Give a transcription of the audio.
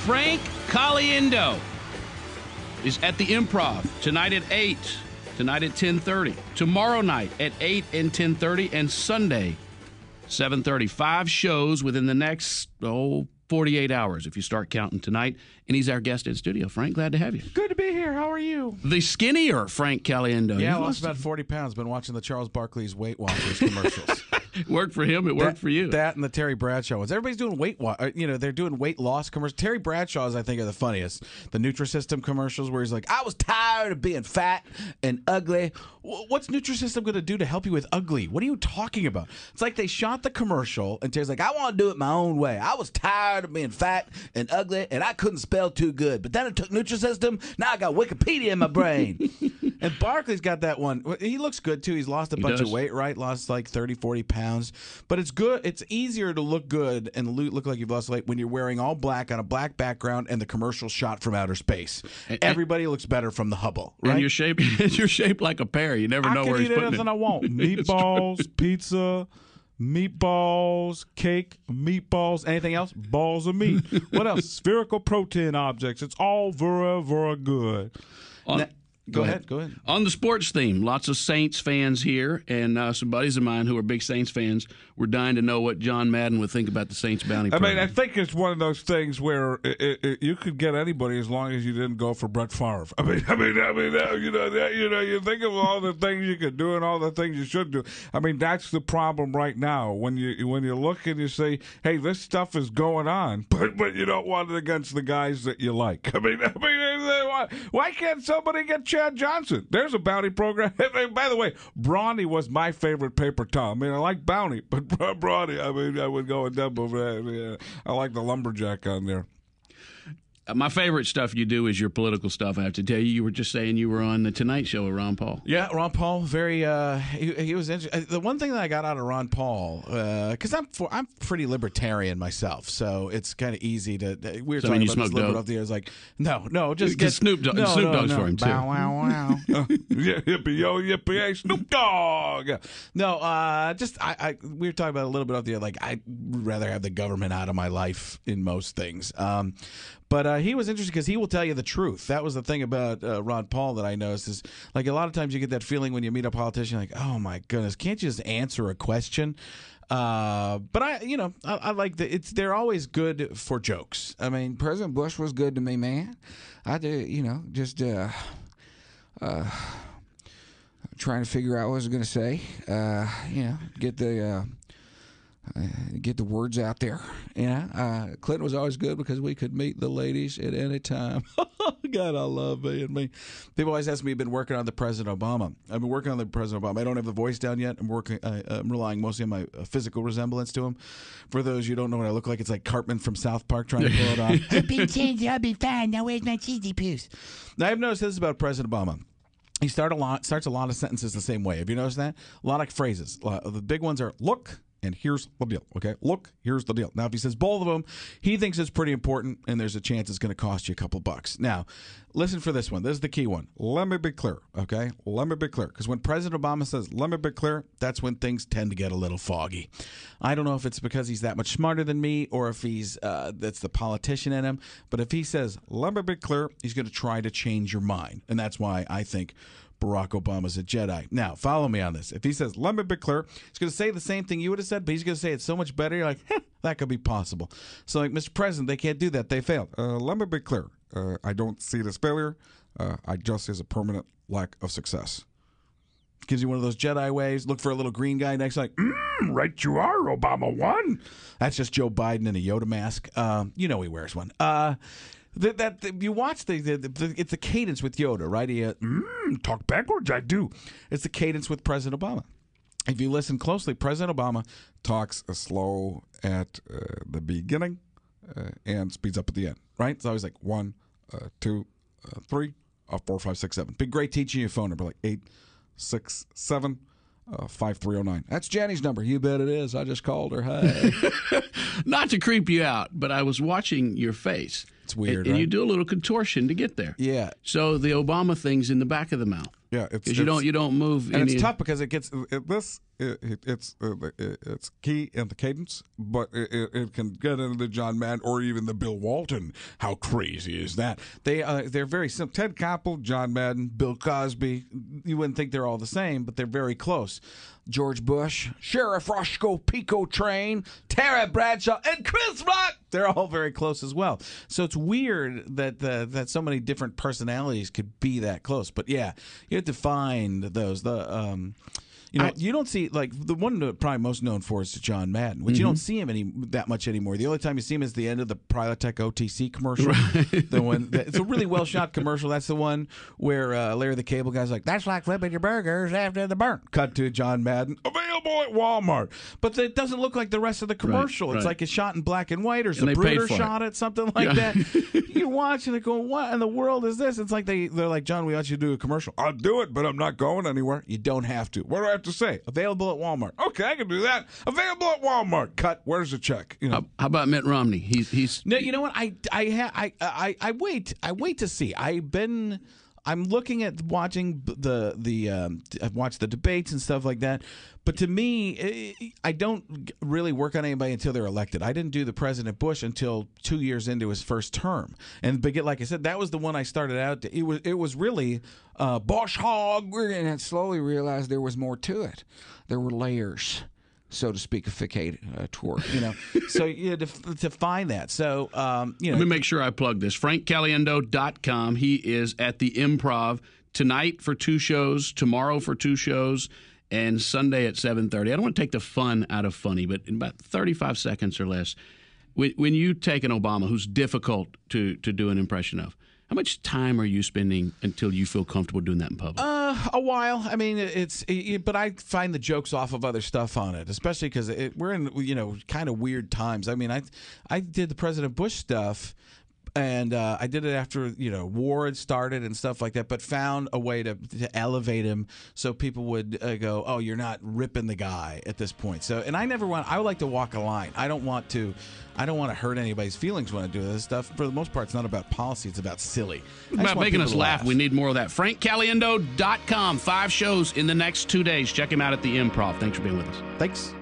Frank Caliendo is at the Improv tonight at 8, tonight at 10:30, tomorrow night at 8 and 10:30, and Sunday 7:30. 5 shows within the next 48 hours if you start counting tonight. And he's our guest in studio. Frank, glad to have you. Good to be here. How are you? The skinnier Frank Caliendo. Yeah, I lost about 40 pounds. Been watching the Charles Barkley's Weight Watchers commercials. It worked for him. It worked for you. That and the Terry Bradshaw ones. Everybody's doing they're doing weight loss commercials. Terry Bradshaw's, I think, are the funniest. The Nutrisystem commercials where he's like, I was tired of being fat and ugly. What's Nutrisystem going to do to help you with ugly? What are you talking about? It's like they shot the commercial and Terry's like, I want to do it my own way. I was tired of being fat and ugly and I couldn't spell too good. But then I took Nutrisystem. Now I got Wikipedia in my brain. And Barkley's got that one. He looks good, too. He's lost a bunch of weight, right? Lost like 30, 40 pounds. But it's good. It's easier to look good and look like you've lost weight when you're wearing all black on a black background and the commercial shot from outer space. Everybody looks better from the Hubble, right? And you're shaped like a pear. You never know where he's putting it. I can eat anything I want. Meatballs, pizza, meatballs, cake, meatballs, anything else? Balls of meat. What else? Spherical protein objects. It's all very, very good. Go ahead. On the sports theme, lots of Saints fans here, and some buddies of mine who are big Saints fans were dying to know what John Madden would think about the Saints bounty program. I think it's one of those things where you could get anybody as long as you didn't go for Brett Favre. You think of all the things you could do and all the things you should do. I mean, that's the problem right now. When you look and you say, hey, this stuff is going on, but you don't want it against the guys that you like. Why can't somebody get Chad Johnson? There's a bounty program. By the way, Brawny was my favorite paper towel. I mean, I like bounty, but Brawny, I would go with them over there. I like the lumberjack on there. My favorite stuff you do is your political stuff, I have to tell you. You were just saying you were on The Tonight Show with Ron Paul. Yeah, Ron Paul, very, he was interesting. The one thing that I got out of Ron Paul, because I'm pretty libertarian myself, so it's kind of easy to, we were talking about this little bit off the air. It's like, no, just get Snoop Dogg's for him, too. Bow, wow, wow. Yeah, yippee, yo, yippee, hey, Snoop Dogg. No, we were talking about it a little bit off the air, like, I'd rather have the government out of my life in most things. But he was interesting because he will tell you the truth. That was the thing about Ron Paul that I noticed is, like, a lot of times you get that feeling when you meet a politician, like, oh my goodness, can't you just answer a question? But I like that. They're always good for jokes. I mean, President Bush was good to me, man. I did, just trying to figure out what I was going to say. Get the words out there. Yeah, Clinton was always good because we could meet the ladies at any time. God, I love being me. People always ask me, I've been working on the President Obama. I've been working on the President Obama. I don't have the voice down yet. I'm relying mostly on my physical resemblance to him. For those you don't know what I look like, it's like Cartman from South Park trying to pull it off. I've been changed. I'll be fine. Now where's my cheesy poos? Now, I've noticed this about President Obama. He starts a lot of sentences the same way. Have you noticed that? A lot of phrases. The big ones are, look, and here's the deal, okay? Look, here's the deal. Now, if he says both of them, he thinks it's pretty important, and there's a chance it's going to cost you a couple bucks. Now, listen for this one. This is the key one. Let me be clear, okay? Let me be clear. Because when President Obama says, let me be clear, that's when things tend to get a little foggy. I don't know if it's because he's that much smarter than me or if that's the politician in him. But if he says, let me be clear, he's going to try to change your mind. And that's why I think Barack Obama's a Jedi. Now, follow me on this. If he says, let me be clear, he's going to say the same thing you would have said, but he's going to say it so much better, you're like, that could be possible. So, like, Mr. President, they can't do that. They failed. Let me be clear. I don't see it as failure. I just see it as a permanent lack of success. Gives you one of those Jedi waves. Look for a little green guy next, like, right you are, Obama won. That's just Joe Biden in a Yoda mask. He wears one. You watch it's the cadence with Yoda, right? He talk backwards, I do. It's the cadence with President Obama. If you listen closely, President Obama talks slow at the beginning and speeds up at the end, right? It's always like 1, 2, 3, 4, 5, 6, 7. Big great teaching your phone number, like 867 5309. That's Jenny's number. You bet it is. I just called her. Hey. Not to creep you out, but I was watching your face. It's weird, and right? you do a little contortion to get there. Yeah. So the Obama thing's in the back of the mouth. Yeah, because you don't move. And it's tough because it gets this it's key in the cadence, but it can get into the John Madden or even the Bill Walton. How crazy is that? They're very simple. Ted Koppel, John Madden, Bill Cosby. You wouldn't think they're all the same, but they're very close. George Bush, Sheriff Roscoe Pico Train, Tara Bradshaw, and Chris Rock. They're all very close as well. So it's weird that so many different personalities could be that close. But yeah, you have to find those. You don't see, like, the one that probably most known for is John Madden, which you don't see him that much anymore. The only time you see him is the end of the Prilotech OTC commercial. Right. It's a really well shot commercial. That's the one where Larry the Cable Guy's like, "That's like flipping your burgers after the burn." Cut to John Madden, available at Walmart. But it doesn't look like the rest of the commercial. It's like it's shot in black and white, or Zapruder shot it, something like that. You watch and they go, "What in the world is this?" It's like they're like, "John, we want you to do a commercial." "I'll do it, but I'm not going anywhere." You don't have to. What do I have to say? Available at Walmart. Okay, I can do that. Available at Walmart. Cut. Where's the check? How about Mitt Romney? He's no. You know what? I wait to see. I'm looking at watching I've watched the debates and stuff like that. But to me, I don't really work on anybody until they're elected. I didn't do the President Bush until 2 years into his first term. And like I said, that was the one I started out. It was really Bosch hog, and I slowly realized there was more to it. There were layers, so to speak, of tour. So to find that. So let me make sure I plug this. FrankCaliendo.com. He is at the Improv tonight for 2 shows, tomorrow for 2 shows, and Sunday at 7:30. I don't want to take the fun out of funny, but in about 35 seconds or less, when you take an Obama who's difficult to do an impression of, how much time are you spending until you feel comfortable doing that in public? A while. I mean, but I find the jokes off of other stuff on it, especially because we're in kind of weird times. I mean, I did the President Bush stuff. And I did it after war had started and stuff like that, but found a way to elevate him so people would go, "Oh, you're not ripping the guy at this point." So, and I would like to walk a line. I don't want to hurt anybody's feelings when I do this stuff. For the most part, it's not about policy; it's about silly. It's about making us laugh. We need more of that. FrankCaliendo.com. 5 shows in the next 2 days. Check him out at the Improv. Thanks for being with us. Thanks.